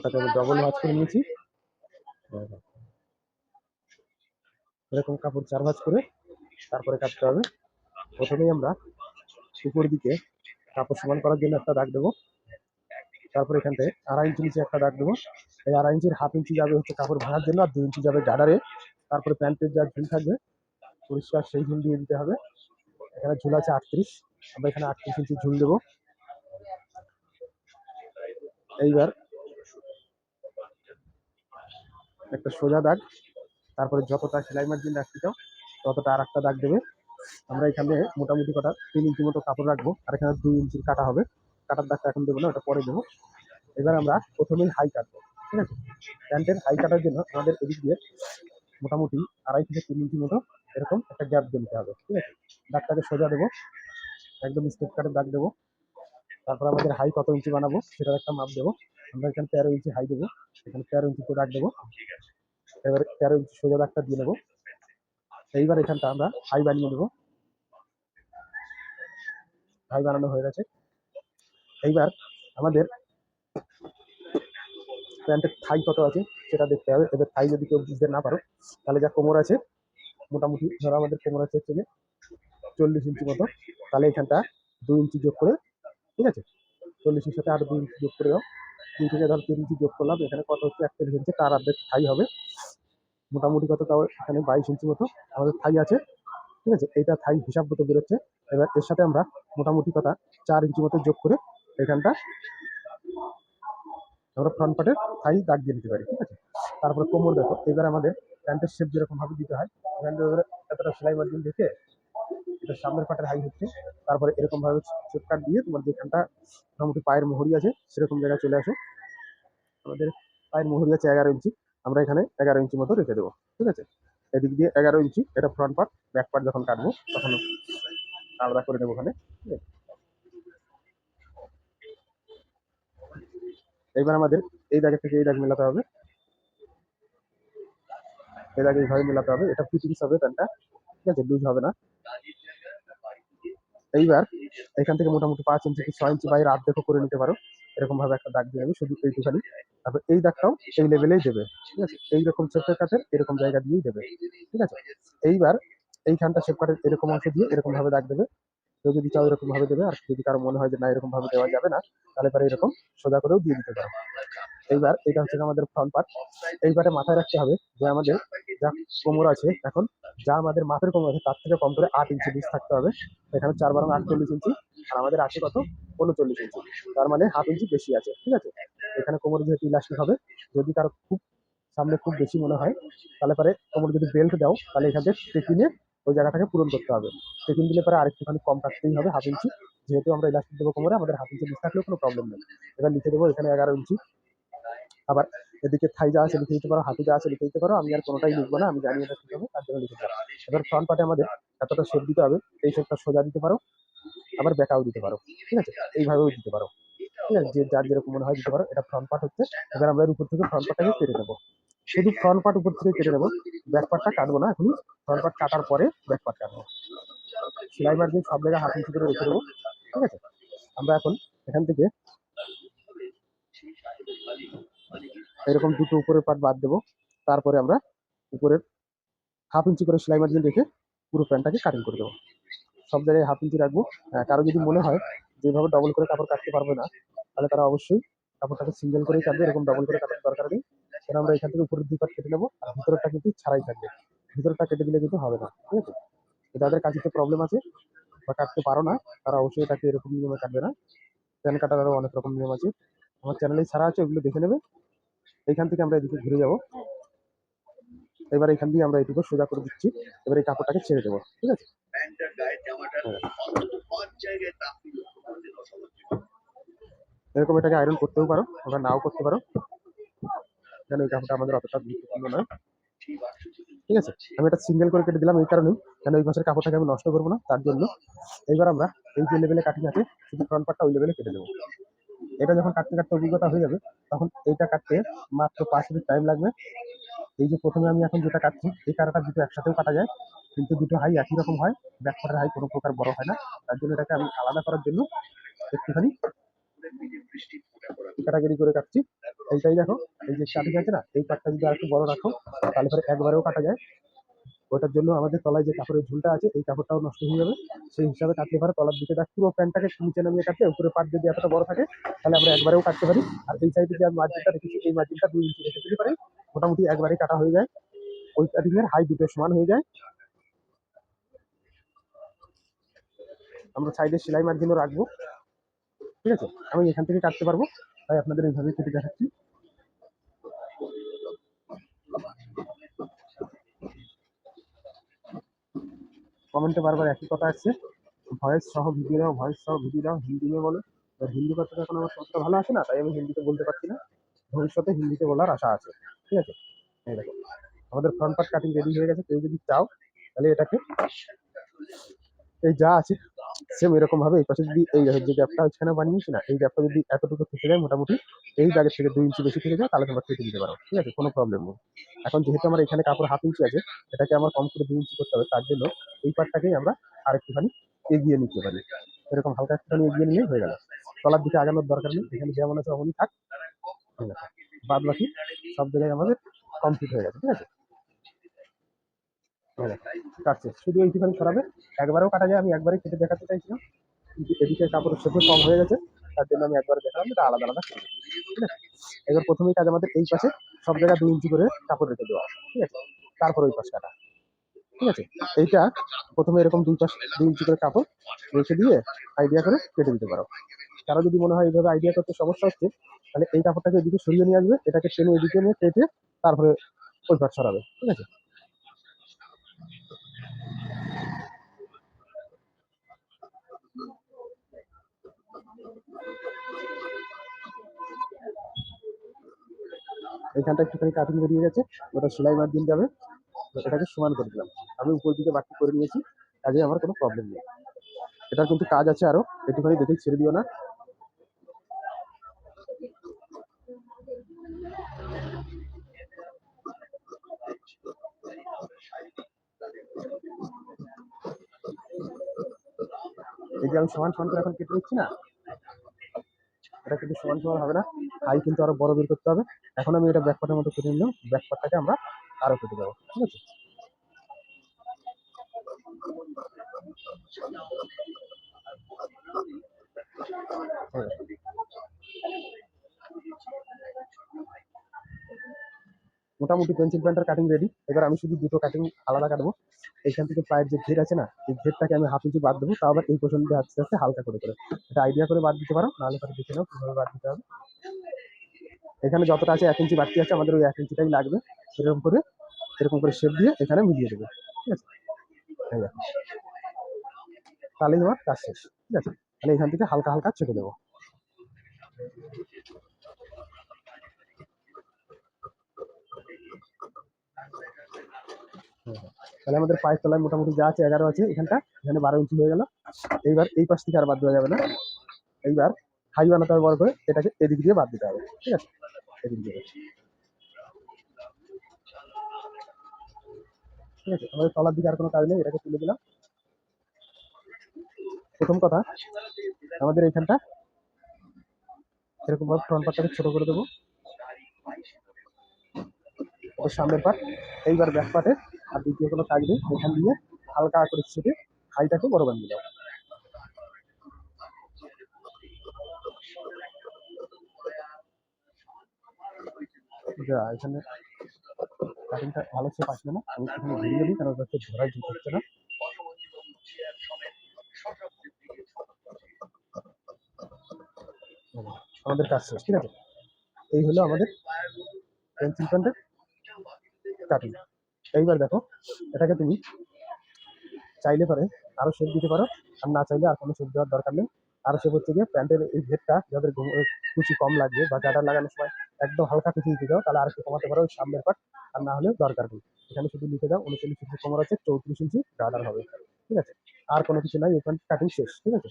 তাতে আমি ডবল ভাঁজ করে নিয়েছি। এরকম কাপড় 4 ভাঁজ করে তারপরে কাটতে হবে। প্রথমেই আমরা উপর দিকে কাপড় সমান করার জন্য একটা দাগ দেবো। তারপর এখান থেকে 2.5 ইঞ্চি নিচে একটা দাগ দেবো। এই 2.5 ইঞ্চির হাফ ইঞ্চি যাবে হচ্ছে কাপড় ভাঙার জন্য, আর 2 ইঞ্চি যাবে গার্ডারে। তারপরে প্যান্টের যা ঝুল থাকবে পরিষ্কার, সেই ঝুল দিয়ে দিতে হবে। এখানে ঝুল আছে 38, আমরা এখানে 38 ইঞ্চি ঝুল দেবো। এইবার একটা সোজা দাগ, তারপরে যতটা সেলাই মার্জিন রাখতে চাও ততটা আর একটা দাগ দেবে। আমরা এখানে মোটামুটি কটা 3 ইঞ্চি মতো কাপড় রাখবো, আর এখানে 2 ইঞ্চির কাটা হবে। কাটার দাগটা এখন দেবো না, ওটা পরে দেবো। এবার আমরা প্রথমেই হাই কাটবো, ঠিক আছে। প্যান্টের হাই কাটার জন্য আমাদের এদিক দিয়ে মোটামুটি 2.5 থেকে 3 ইঞ্চি মতো এরকম একটা গ্যাপ দিয়ে নিতে হবে, ঠিক আছে। দাগটাকে সোজা দেবো, একদম স্টেপ কাটে দাগ দেবো। তারপর আমাদের হাই কত ইঞ্চি বানাবো সেটার একটা মাপ দেবো। আমরা এখানে 13 ইঞ্চি হাই দেবো, এখানে 13 ইঞ্চিতে দাগ দেবো। এবার 13 ইঞ্চি সোজা দাগটা দিয়ে নেবো। এইবার এখানটা আমরা হাই বানিয়ে নেবো। হাই বানানো হয়ে গেছে। এইবার আমাদের প্যান্টের থাই কত আছে সেটা দেখতে হবে। এবার থাই যদি কেউ বুঝতে না পারো, তাহলে যা কোমর আছে, মোটামুটি ধরো আমাদের কোমর আছে হচ্ছে 40 ইঞ্চি মতো, তাহলে এখানটা 2 ইঞ্চি যোগ করে, ঠিক আছে। 40-এর সাথে আরো 2 ইঞ্চি যোগ করে দাও। 2 থেকে ধর 3 ইঞ্চি যোগ করলাম, এখানে কত হচ্ছে 41 ইঞ্চি, তার অর্ধেক থাই হবে। মোটামুটি কত, তাও এখানে 22 ইঞ্চি মতো আমাদের থাই আছে, ঠিক আছে। এইটা থাই হিসাব মতো বেরোচ্ছে। এবার এর সাথে আমরা মোটামুটি কথা 4 ইঞ্চি মতো যোগ করে এখানটা আমরা ফ্রন্ট পার্টের থাই দাগ দিয়ে দিতে পারি, ঠিক আছে। তারপরে কোমর দেখো, এবার আমাদের প্যান্টের শেপ যেরকম ভাবে দিতে হয়, এখান থেকে এতটা সেলাই মার্জিন দেখে এটা সামনের পাটের হাই হচ্ছে। তারপরে এরকম ভাবে শেপ কাট দিয়ে তোমার যেখানটা মোটামুটি পায়ের মোহরি আছে সেরকম জায়গায় চলে আসো। আমাদের পায়ের মোহরি আছে 11 ইঞ্চি, আমরা এখানে 11 ইঞ্চি মতো রেখে দেবো, ঠিক আছে। এদিক দিয়ে 11 ইঞ্চি, এটা ফ্রন্ট পার্ট। ব্যাক পার্ট যখন কাটবো তখন আলাদা করে দেবো ওখানে, ঠিক আছে। এইবার আমাদের এই দাগের থেকে এই দাগ মেলাতে হবে, এই দাগে এইভাবে মেলাতে হবে। এটা ফিটিংস হবে প্যান্টটা, ঠিক আছে, লুজ হবে না। এইবার এখান থেকে মোটামুটি 5 ইঞ্চি কি 6 ইঞ্চি বাইরে আর্ধেকও করে নিতে পারো। এরকম ভাবে একটা দাগ দিয়ে নেবে, শুধু এইটুখানি। তারপর এই দাগটাও এই লেভেলেই দেবে, ঠিক আছে। এইরকম শেপের কাটের এরকম জায়গা দিয়েই দেবে, ঠিক আছে। এইবার এইখানটা শেপ কাটের এরকম অংশ দিয়ে এরকম ভাবে দাগ দেবে। কেউ যদি চাও এরকম ভাবে দেবে, আর যদি কারো মনে হয় যে না এরকম ভাবে দেওয়া যাবে না, তাহলে পরে এরকম সোজা করেও দিয়ে দিতে পারো। এইবার এটা হচ্ছে আমাদের ফ্রন্ট পার্ট। এইবারে মাথায় রাখতে হবে যে আমাদের যা কোমর আছে এখন, যা আমাদের মাপের কোমর আছে তার থেকে কম করে 8 ইঞ্চি পিস থাকতে হবে। এখানে 4 × 48 ইঞ্চি, আর আমাদের আছে কত 39 ইঞ্চি, তার মানে হাফ ইঞ্চি বেশি আছে, ঠিক আছে। এখানে কোমরে যেহেতু ইলাস্টিক হবে, যদি কারো খুব সামনে খুব বেশি মনে হয়, তাহলে পরে কোমরে যদি বেল্ট দাও তাহলে এখান থেকে টেকিনে ওই জায়গাটাকে পূরণ করতে হবে। টেকিন দিলে পরে আরেকটুখানি কম কাটতেই হবে, হাফ ইঞ্চি। যেহেতু আমরা ইলাস্টিক দেবো কোমরে, আমাদের হাফ ইঞ্চি বেশি থাকলেও কোনো প্রবলেম নেই। এবার লিখে দেবো এখানে 11 ইঞ্চি। আবার এদিকে থাই যা আছে লিখে দিতে পারো, হাঁটু যা আছে লিখে দিতে পারো। আমি আর কোনোটাই লিখবো না, আমি জানি এটা ঠিক হবে, তার জন্য লিখে দিলাম। এবার ফ্রন্ট পার্টে আমাদের এতটা শেপ দিতে হবে, এই শেপটা সোজা দিতে পারো, আবার ব্যাকাও দিতে পারো, ঠিক আছে। এইভাবেও দিতে পারো, ঠিক আছে, যে যার যেরকম মনে হয় দিতে পারো। এটা ফ্রন্ট পার্ট হচ্ছে। এবার আমরা এর উপর থেকে ফ্রন্ট পার্টটাকে কেটে নেবো, শুধু ফ্রন্ট পার্ট উপর থেকে কেটে নেবো, ব্যাক পার্টটা কাটবো না এখনই। ফ্রন্ট পার্ট কাটার পরে ব্যাক পার্ট কাটবো। সেলাই মার্জিন সব জায়গায় হাফ ইঞ্চি করে রেখে দেবো, ঠিক আছে। আমরা এখন এখান থেকে এরকম দুটো উপরের পার্ট বাদ দেবো। তারপরে আমরা উপরের হাফ ইঞ্চি করে সেলাই মার্জিন রেখে পুরো প্যান্টটাকে কাটিং করে দেবো। সব জায়গায় হাফ ইঞ্চি রাখবো। কারো যদি মনে হয় যেভাবে ডবল করে কাপড় কাটতে পারবে না, তাহলে তারা অবশ্যই কাপড়টাকে সিঙ্গেল করেই কাটবে, এরকম ডবল করে কাটার দরকার নেই। কারণ আমরা এখান থেকে উপরের 2 পার্ট কেটে নেবো, আর ভিতরটা কিন্তু ছাড়াই থাকবে। ভিতরটা কেটে দিলে কিন্তু হবে না, ঠিক আছে। যাদের কাটিতে প্রবলেম আছে বা কাটতে পারো না, তারা অবশ্যই এটাকে এরকম নিয়মে কাটবে না। প্যান কাটার আরও অনেক রকম নিয়ম আছে, আমার চ্যানেলেই ছাড়া আছে, ওগুলো দেখে নেবে। এইখান থেকে আমরা এদিকে ঘুরে যাবো। এবার এখান দিয়ে আমরা এটুকু সোজা করে দিচ্ছি। এবার এই কাপড়টাকে ছেড়ে দেবো, ঠিক আছে। এরকম এটাকে আয়রন করতেও পারো, আবার নাও করতে পারো, কেন এই কাপড়টা আমাদের অতটা গুরুত্বপূর্ণ নয়, ঠিক আছে। আমি এটা সিঙ্গেল করে কেটে দিলাম এই কারণেই, কেন এই মাসের কাপড়টাকে আমি নষ্ট করবো না, তার জন্য। এইবার আমরা এই যে লেভেলে কাটিং আছে, শুধু ফ্রন্ট পার্টটা ওই লেভেলে কেটে দেবো। এটা যখন কাটতে কাটতে অভিজ্ঞতা হয়ে যাবে, তখন এইটা কাটতে মাত্র 5 মিনিট টাইম লাগবে। এই যে প্রথমে আমি এখন যেটা কাটছি, এই কাটাটা দুটো একসাথেও কাটা যায়, কিন্তু দুটো হাই একই রকম হয়। ব্যাক পার্টের হাই কোনো প্রকার বড় হয় না, তার জন্য এটাকে আমি আলাদা করার জন্য একটুখানি ক্যাটাগরি করে কাটছি। এইটাই দেখো, এই যে কাটিং আছে না, এই কাটটা যদি আর একটু বড় রাখো তাহলে পরে একবারেও কাটা যায়। ওটার জন্য আমাদের তলায় যে কাপড়ের ঝুলটা আছে এই কাপড়টাও নষ্ট হয়ে যাবে, সেই হিসাবে কাটলে পারে তলার দিকে দেখ পুরো প্যান্টটাকে নিচে নামিয়ে কাটলে উপরে পাট যদি এতটা বড় থাকে তাহলে আমরা একবারেও কাটতে পারি। আর এই সাইডে যে আমি মার্জিনটা রেখেছি এই মার্জিনটা 2 ইঞ্চি রেখে দিতে পারি, মোটামুটি একবারে কাটা হয়ে যায়। ওই কাটিং এর হাই দুটো সমান হয়ে যায়। আমরা সাইডে সেলাই মার্জিনও রাখবো, ঠিক আছে। আমি এখান থেকে কাটতে পারবো, তাই আপনাদের এইভাবে কেটে দেখাচ্ছি। কমেন্টে বারবার একই কথা আসছে, ভয়েস সহ ভিডিও দাও, ভয়েস সহ ভিডিও দাও, হিন্দি নিয়ে বলো। এবার হিন্দি কথাটা এখন আমার সবটা ভালো আসে না, তাই আমি হিন্দিতে বলতে পারছি না। ভবিষ্যতে হিন্দিতে বলার আশা আছে, ঠিক আছে। এই দেখো আমাদের ফ্রন্ট পার্ট কাটিং রেডি হয়ে গেছে। কেউ যদি চাও তাহলে এটাকে এই যা আছে সেম এরকম ভাবে এই পাশে যদি এই যে গ্যাপটা ওইখানে বানিয়েছি না, এই গ্যাপটা যদি এতটুকু থেকে যায় মোটামুটি এই জায়গা থেকে 2 ইঞ্চি বেশি থেকে যায় তাহলে তোমরা কেটে দিতে পারো, ঠিক আছে, কোনো প্রবলেম নেই। এখন যেহেতু আমার এখানে কাপড় 1/2 ইঞ্চি আছে, এটাকে আমার কম করে 2 ইঞ্চি করতে হবে, তার জন্য এই পার্টটাকেই আমরা আরেকটুখানি এগিয়ে নিতে পারি। এরকম হালকা একটুখানি এগিয়ে নিলেই হয়ে গেল, তলার দিকে আগানোর দরকার নেই, এখানে যেমন আছে অমনই থাক। বাদ বাকি সব জায়গায় আমাদের কমপ্লিট হয়ে গেছে, ঠিক আছে। কাটছে শুধু এইটুখানি সরাবে, একবারেও কাটা যায়, আমি একবারে কেটে দেখাতে চাইছিলাম কিন্তু এদিকে কাপড়ের শেপে কম হয়ে গেছে, তার জন্য আমি একবারে দেখালাম, এটা আলাদা আলাদা করে দিচ্ছি, ঠিক আছে। এবার প্রথমেই কাজ আমাদের এই পাশে সব জায়গায় 2 ইঞ্চি করে কাপড় রেখে দেওয়া, ঠিক আছে, তারপর ওই পাশ কাটা, ঠিক আছে। এইটা প্রথমে এরকম 2 ইঞ্চি করে কাপড় রেখে দিয়ে আইডিয়া করে কেটে দিতে পারো। কারো যদি মনে হয় এইভাবে আইডিয়া করতে সমস্যা হচ্ছে, তাহলে এই কাপড়টাকে এদিকে সরিয়ে নিয়ে আসবে, এটাকে টেনে এদিকে নিয়ে কেটে তারপরে ওই পাশ সরাবে, ঠিক আছে। এইখানটা একটুখানি কাটিং বেরিয়ে গেছে, ওটা সেলাই মার্জিন যাবে, এটাকে সমান করে দিলাম। আমি উপর দিকে বাকি করে নিয়েছি, কাজে আমার কোনো প্রবলেম নেই। এটার কিন্তু কাজ আছে আরো, একটুখানি দেখে ছেড়ে দিও না। এই যে আমি সমান সমান করে এখন কেটে নিচ্ছি না, এটা কিন্তু সমান সমান হবে না, হাই কিন্তু আরো বড় বের করতে হবে। এখন আমি এটা ব্যাকপার্টের মতো কেটে নিলাম, ব্যাকপার্টটাকে আমরা আরো কেটে দেবো, ঠিক আছে। মোটামুটি পেন্সিল প্যান্টের কাটিং রেডি। এবার আমি শুধু দুটো কাটিং আলাদা কাটবো। এখান থেকে পায়ের যে ঘের আছে না, এই ঘেরটাকে আমি 1/2 ইঞ্চি বাদ দেবো, তাও আবার এই পোর্শন দিয়ে আস্তে আস্তে হালকা করে করে। এটা আইডিয়া করে বাদ দিতে পারো, নাহলে পরে দেখে নাও কিভাবে বাদ দিতে হবে। এখানে যতটা আছে 1 ইঞ্চি বাড়তি আছে, আমাদের ওই 1 ইঞ্চিটাই লাগবে। এরকম করে শেপ দিয়ে এখানে মিলিয়ে দেবো, ঠিক আছে। এই দেখো, তাহলেই আমার কাজ শেষ, ঠিক আছে। তাহলে এখান থেকে হালকা হালকা ছেটে দেবো। তাহলে আমাদের পায়ের তলায় মোটামুটি যা আছে 11 আছে, এখানে 12 ইঞ্চি হয়ে গেল। এইবার এই পাশ থেকে আর বাদ দেওয়া যাবে না, এইবার হাই বানাতে হবে বড় করে, এটাকে এদিক দিয়ে বাদ দিতে হবে, ঠিক আছে, এদিক দিয়ে, ঠিক আছে। আমাদের তলার দিকে আর কোনো কাজ নেই, এটাকে তুলে দিলাম। প্রথম কথা, আমাদের এইখানটা এরকম ভাবে ফ্রন্ট পার্টটাকে ছোট করে দেবো, ওর সামনের পার্ট। এইবার ব্যাক পার্টে আর দ্বিতীয় কোনো কাজ নেই, এখান দিয়ে হালকা করে ছেটে হাইটাকে বড় বানিয়ে দাও। এখানে কাটিংটা ভালো শেপ আসবে না, আমি এখানে ঘুরিয়ে দিই কারণ হচ্ছে ধরাই ঠিক হচ্ছে না। আমাদের কাজ শেষ, ঠিক আছে। এই হলো আমাদের পেন্সিল প্যান্টের কাটিং। এইবার দেখো, এটাকে তুমি চাইলে পারে আরো শেপ দিতে পারো, আর না চাইলে আর কোনো শেপ দেওয়ার দরকার নেই। আরো শেপ হচ্ছে গিয়ে প্যান্টের এই ঘেরটা যাদের কুচি কম লাগবে বা গাডার লাগানোর সময় একদম হালকা কুচি দিতে দাও, তাহলে আর একটু কমাতে পারো ওই সামনের পার্ট, আর না হলেও দরকার নেই। এখানে শুধু লিখে দাও 39 ইঞ্চি কোমর আছে, 34 ইঞ্চি গাডার হবে, ঠিক আছে। আর কোনো কিছু নাই, এই প্যান্ট কাটিং শেষ, ঠিক আছে।